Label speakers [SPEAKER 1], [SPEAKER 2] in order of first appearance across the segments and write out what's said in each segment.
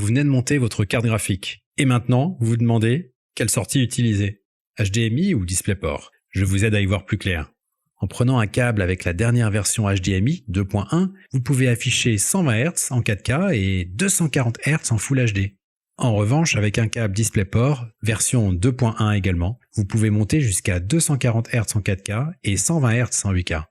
[SPEAKER 1] vous venez de monter votre carte graphique. Et maintenant, vous vous demandez quelle sortie utiliser. HDMI ou DisplayPort? Je vous aide à y voir plus clair. En prenant un câble avec la dernière version HDMI 2.1, vous pouvez afficher 120 Hz en 4K et 240 Hz en Full HD. En revanche, avec un câble DisplayPort, version 2.1 également, vous pouvez monter jusqu'à 240 Hz en 4K et 120 Hz en 8K.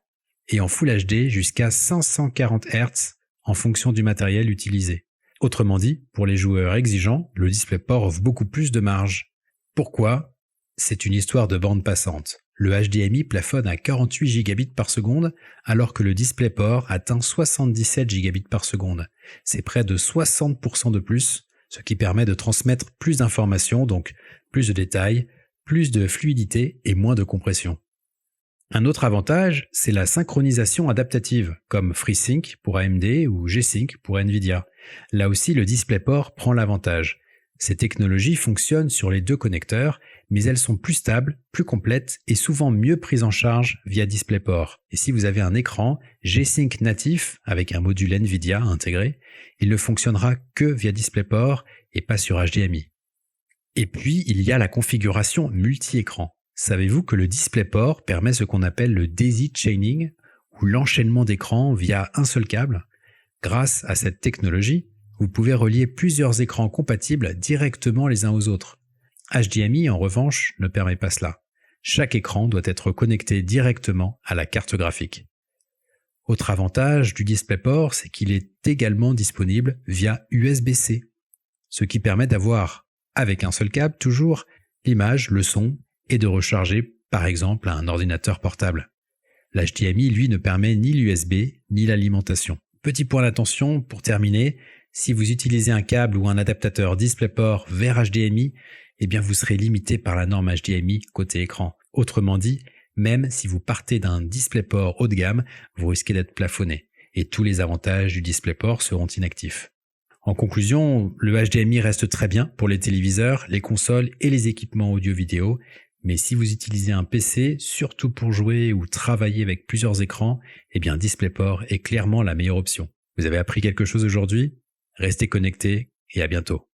[SPEAKER 1] Et en Full HD jusqu'à 540 Hz en fonction du matériel utilisé. Autrement dit, pour les joueurs exigeants, le DisplayPort offre beaucoup plus de marge. Pourquoi? C'est une histoire de bande passante. Le HDMI plafonne à 48 gigabits par seconde, alors que le DisplayPort atteint 77 gigabits par seconde. C'est près de 60% de plus, ce qui permet de transmettre plus d'informations, donc plus de détails, plus de fluidité et moins de compression. Un autre avantage, c'est la synchronisation adaptative, comme FreeSync pour AMD ou G-Sync pour Nvidia. Là aussi, le DisplayPort prend l'avantage. Ces technologies fonctionnent sur les deux connecteurs, mais elles sont plus stables, plus complètes et souvent mieux prises en charge via DisplayPort. Et si vous avez un écran G-Sync natif avec un module Nvidia intégré, il ne fonctionnera que via DisplayPort et pas sur HDMI. Et puis, il y a la configuration multi-écran. Savez-vous que le DisplayPort permet ce qu'on appelle le daisy chaining, ou l'enchaînement d'écrans via un seul câble? Grâce à cette technologie, vous pouvez relier plusieurs écrans compatibles directement les uns aux autres. HDMI, en revanche, ne permet pas cela. Chaque écran doit être connecté directement à la carte graphique. Autre avantage du DisplayPort, c'est qu'il est également disponible via USB-C, ce qui permet d'avoir, avec un seul câble toujours, l'image, le son, et de recharger, par exemple, un ordinateur portable. L'HDMI, lui, ne permet ni l'USB, ni l'alimentation. Petit point d'attention, pour terminer, si vous utilisez un câble ou un adaptateur DisplayPort vers HDMI, eh bien vous serez limité par la norme HDMI côté écran. Autrement dit, même si vous partez d'un DisplayPort haut de gamme, vous risquez d'être plafonné et tous les avantages du DisplayPort seront inactifs. En conclusion, le HDMI reste très bien pour les téléviseurs, les consoles et les équipements audio-vidéo, mais si vous utilisez un PC, surtout pour jouer ou travailler avec plusieurs écrans, eh bien DisplayPort est clairement la meilleure option. Vous avez appris quelque chose aujourd'hui? Restez connectés et à bientôt.